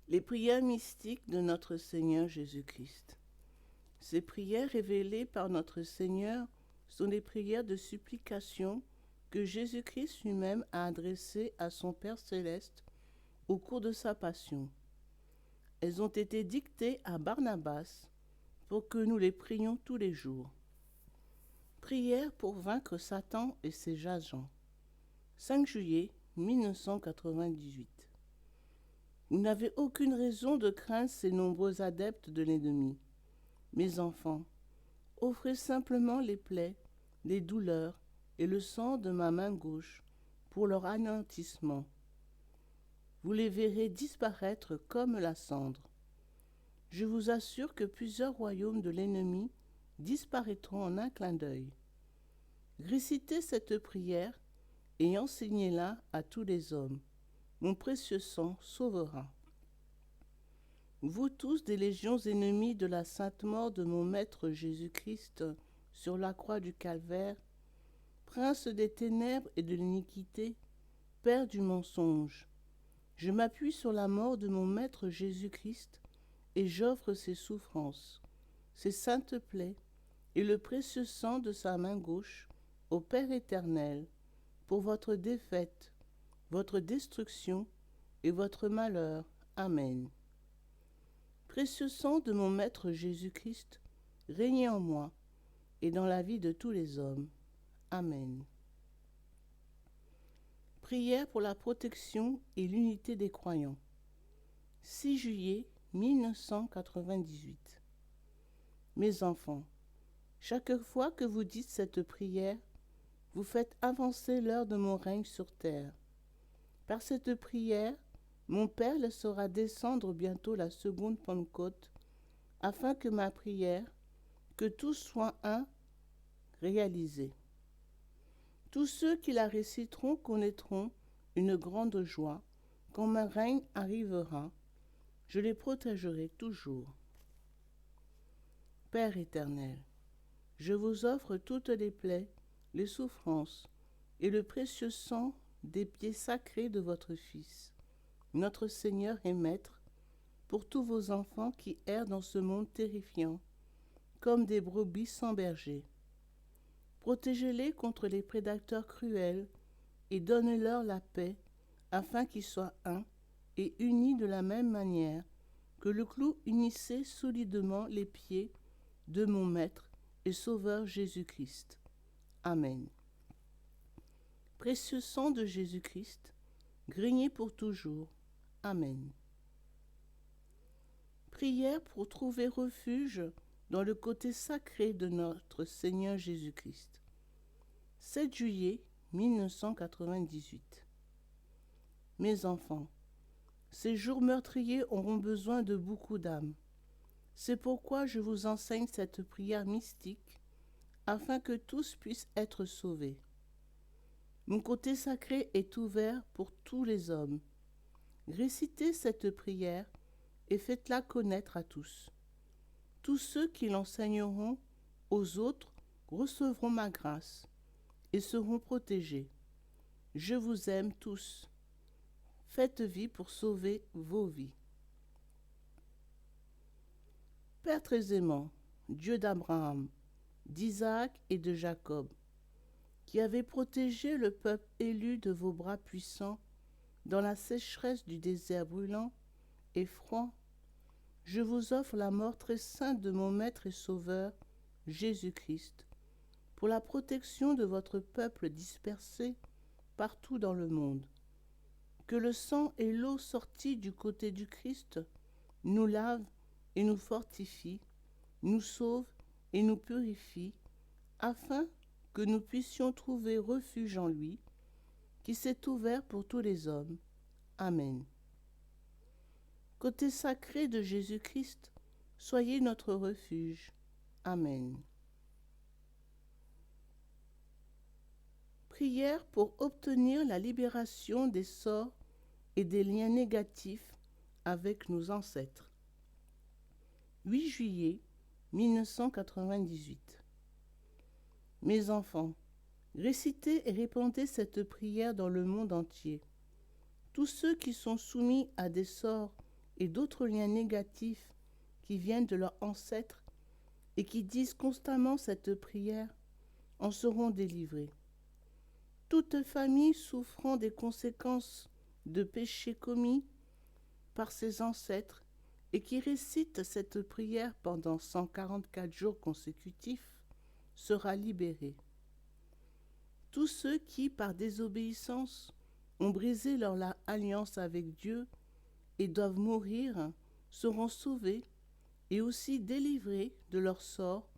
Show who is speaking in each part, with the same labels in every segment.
Speaker 1: Les prières mystiques de notre Seigneur Jésus-Christ. Ces prières révélées par notre Seigneur sont des prières de supplication que Jésus-Christ lui-même a adressées à son Père céleste au cours de sa passion. Elles ont été dictées à Barnabas pour que nous les prions tous les jours. Prière pour vaincre Satan et ses agents. 5 juillet 1998. Vous n'avez aucune raison de craindre ces nombreux adeptes de l'ennemi. Mes enfants, offrez simplement les plaies, les douleurs et le sang de ma main gauche pour leur anéantissement. Vous les verrez disparaître comme la cendre. Je vous assure que plusieurs royaumes de l'ennemi disparaîtront en un clin d'œil. Récitez cette prière et enseignez-la à tous les hommes. Mon précieux sang sauvera. Vous tous des légions ennemies de la sainte mort de mon Maître Jésus-Christ sur la croix du Calvaire, prince des ténèbres et de l'iniquité, père du mensonge, je m'appuie sur la mort de mon Maître Jésus-Christ et j'offre ses souffrances, ses saintes plaies et le précieux sang de sa main gauche au Père éternel pour votre défaite, votre destruction et votre malheur. Amen. Précieux sang de mon Maître Jésus-Christ, régnez en moi et dans la vie de tous les hommes. Amen. Prière pour la protection et l'unité des croyants. 6 juillet 1998. Mes enfants, chaque fois que vous dites cette prière, vous faites avancer l'heure de mon règne sur terre. Par cette prière, mon Père laissera descendre bientôt la seconde Pentecôte, afin que ma prière, que tous soient un, réalisée. Tous ceux qui la réciteront connaîtront une grande joie. Quand mon règne arrivera, je les protégerai toujours. Père éternel, je vous offre toutes les plaies, les souffrances et le précieux sang des pieds sacrés de votre Fils, notre Seigneur et Maître, pour tous vos enfants qui errent dans ce monde terrifiant, comme des brebis sans berger. Protégez-les contre les prédateurs cruels et donnez-leur la paix, afin qu'ils soient un et unis de la même manière que le clou unissait solidement les pieds de mon Maître et Sauveur Jésus-Christ. Amen. Précieux sang de Jésus-Christ, graignez pour toujours. Amen. Prière pour trouver refuge dans le côté sacré de notre Seigneur Jésus-Christ. 7 juillet 1998. Mes enfants, ces jours meurtriers auront besoin de beaucoup d'âmes. C'est pourquoi je vous enseigne cette prière mystique, afin que tous puissent être sauvés. Mon côté sacré est ouvert pour tous les hommes. Récitez cette prière et faites-la connaître à tous. Tous ceux qui l'enseigneront aux autres recevront ma grâce et seront protégés. Je vous aime tous. Faites vie pour sauver vos vies. Père très aimant, Dieu d'Abraham, d'Isaac et de Jacob, qui avez protégé le peuple élu de vos bras puissants dans la sécheresse du désert brûlant et froid, je vous offre la mort très sainte de mon Maître et Sauveur, Jésus-Christ, pour la protection de votre peuple dispersé partout dans le monde. Que le sang et l'eau sortis du côté du Christ nous lavent et nous fortifient, nous sauvent et nous purifient, afin que nous puissions trouver refuge en lui, qui s'est ouvert pour tous les hommes. Amen. Côté sacré de Jésus-Christ, soyez notre refuge. Amen. Prière pour obtenir la libération des sorts et des liens négatifs avec nos ancêtres. 8 juillet 1998. Mes enfants, récitez et répandez cette prière dans le monde entier. Tous ceux qui sont soumis à des sorts et d'autres liens négatifs qui viennent de leurs ancêtres et qui disent constamment cette prière en seront délivrés. Toute famille souffrant des conséquences de péchés commis par ses ancêtres et qui récite cette prière pendant 144 jours consécutifs sera libérée. Tous ceux qui, par désobéissance, ont brisé leur alliance avec Dieu et doivent mourir seront sauvés et aussi délivrés de leur sort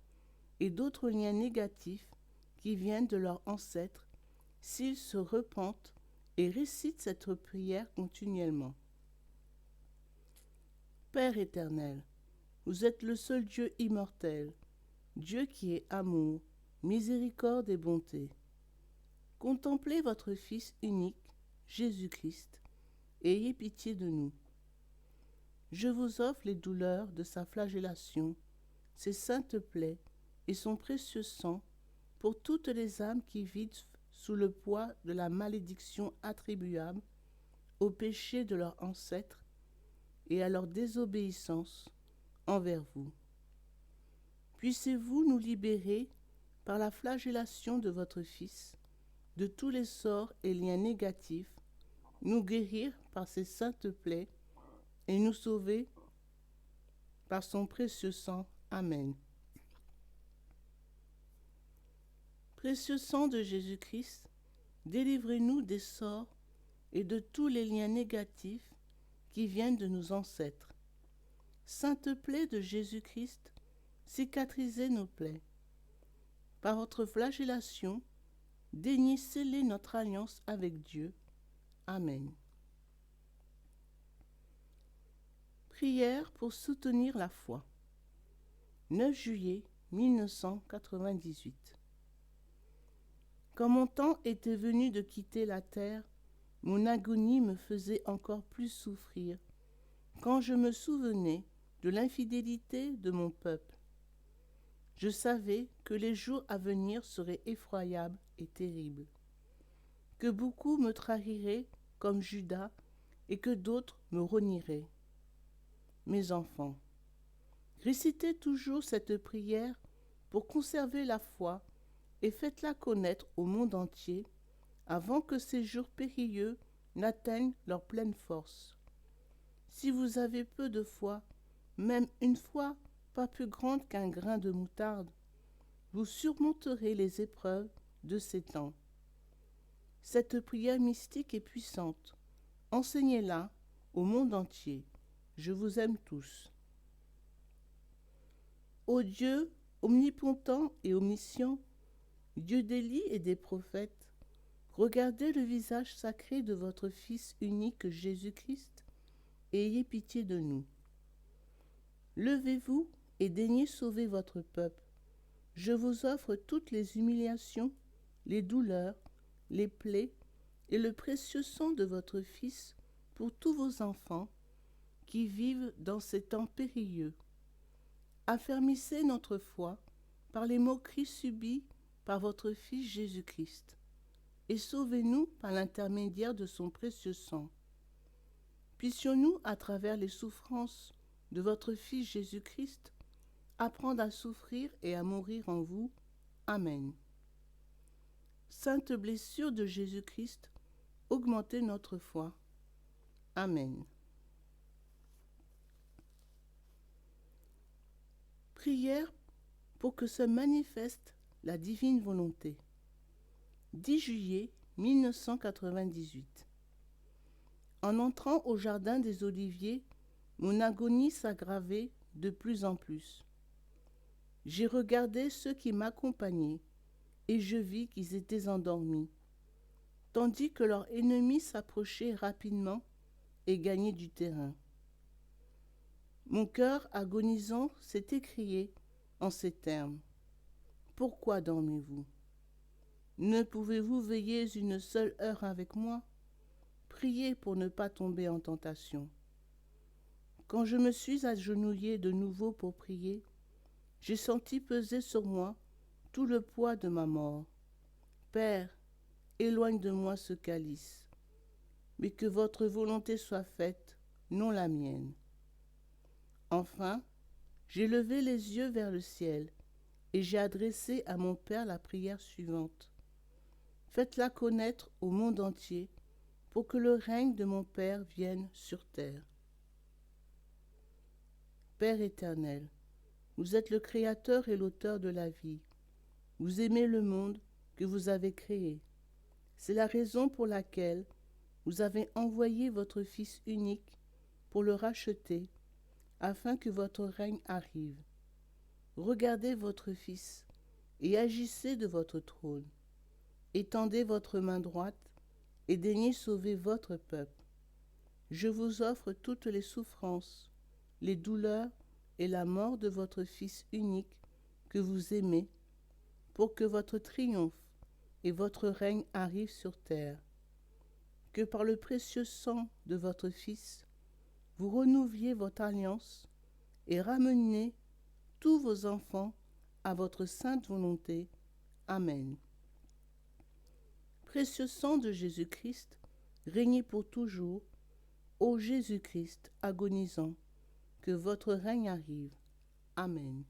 Speaker 1: et d'autres liens négatifs qui viennent de leurs ancêtres s'ils se repentent et récitent cette prière continuellement. Père éternel, vous êtes le seul Dieu immortel, Dieu qui est amour, miséricorde et bonté. Contemplez votre Fils unique, Jésus-Christ, et ayez pitié de nous. Je vous offre les douleurs de sa flagellation, ses saintes plaies et son précieux sang pour toutes les âmes qui vivent sous le poids de la malédiction attribuable au péché de leurs ancêtres et à leur désobéissance envers vous. Puissiez-vous nous libérer par la flagellation de votre Fils de tous les sorts et liens négatifs, nous guérir par ses saintes plaies et nous sauver par son précieux sang. Amen. Précieux sang de Jésus-Christ, délivrez-nous des sorts et de tous les liens négatifs qui viennent de nos ancêtres. Sainte plaie de Jésus-Christ, cicatrisez nos plaies. Par votre flagellation, daignez sceller notre alliance avec Dieu. Amen. Prière pour soutenir la foi. 9 juillet 1998. Quand mon temps était venu de quitter la terre, mon agonie me faisait encore plus souffrir, quand je me souvenais de l'infidélité de mon peuple. Je savais que les jours à venir seraient effroyables et terribles, que beaucoup me trahiraient comme Judas et que d'autres me renieraient. Mes enfants, récitez toujours cette prière pour conserver la foi et faites-la connaître au monde entier avant que ces jours périlleux n'atteignent leur pleine force. Si vous avez peu de foi, même une foi pas plus grande qu'un grain de moutarde, vous surmonterez les épreuves de ces temps. Cette prière mystique est puissante. Enseignez-la au monde entier. Je vous aime tous. Ô Dieu, omnipotent et omniscient, Dieu d'Élie et des prophètes, regardez le visage sacré de votre Fils unique Jésus-Christ et ayez pitié de nous. Levez-vous et daignez sauver votre peuple. Je vous offre toutes les humiliations, les douleurs, les plaies et le précieux sang de votre Fils pour tous vos enfants qui vivent dans ces temps périlleux. Affermissez notre foi par les moqueries subies par votre Fils Jésus-Christ et sauvez-nous par l'intermédiaire de son précieux sang. Puissions-nous, à travers les souffrances de votre Fils Jésus-Christ, apprendre à souffrir et à mourir en vous. Amen. Sainte blessure de Jésus-Christ, augmentez notre foi. Amen. Prière pour que se manifeste la divine volonté. 10 juillet 1998. En entrant au jardin des Oliviers, mon agonie s'aggravait de plus en plus. J'ai regardé ceux qui m'accompagnaient et je vis qu'ils étaient endormis, tandis que leur ennemi s'approchait rapidement et gagnait du terrain. Mon cœur agonisant s'est écrié en ces termes. Pourquoi dormez-vous? Ne pouvez-vous veiller une seule heure avec moi? Priez pour ne pas tomber en tentation. Quand je me suis agenouillé de nouveau pour prier, j'ai senti peser sur moi tout le poids de ma mort. Père, éloigne de moi ce calice, mais que votre volonté soit faite, non la mienne. Enfin, j'ai levé les yeux vers le ciel, et j'ai adressé à mon Père la prière suivante. Faites-la connaître au monde entier, pour que le règne de mon Père vienne sur terre. Père éternel, vous êtes le Créateur et l'auteur de la vie. Vous aimez le monde que vous avez créé. C'est la raison pour laquelle vous avez envoyé votre Fils unique pour le racheter, afin que votre règne arrive. Regardez votre Fils et agissez de votre trône. Étendez votre main droite et daignez sauver votre peuple. Je vous offre toutes les souffrances, les douleurs et la mort de votre Fils unique que vous aimez, pour que votre triomphe et votre règne arrivent sur terre. Que par le précieux sang de votre Fils, vous renouviez votre alliance et rameniez tous vos enfants à votre sainte volonté. Amen. Précieux sang de Jésus-Christ, régnez pour toujours, ô Jésus-Christ agonisant, que votre règne arrive. Amen.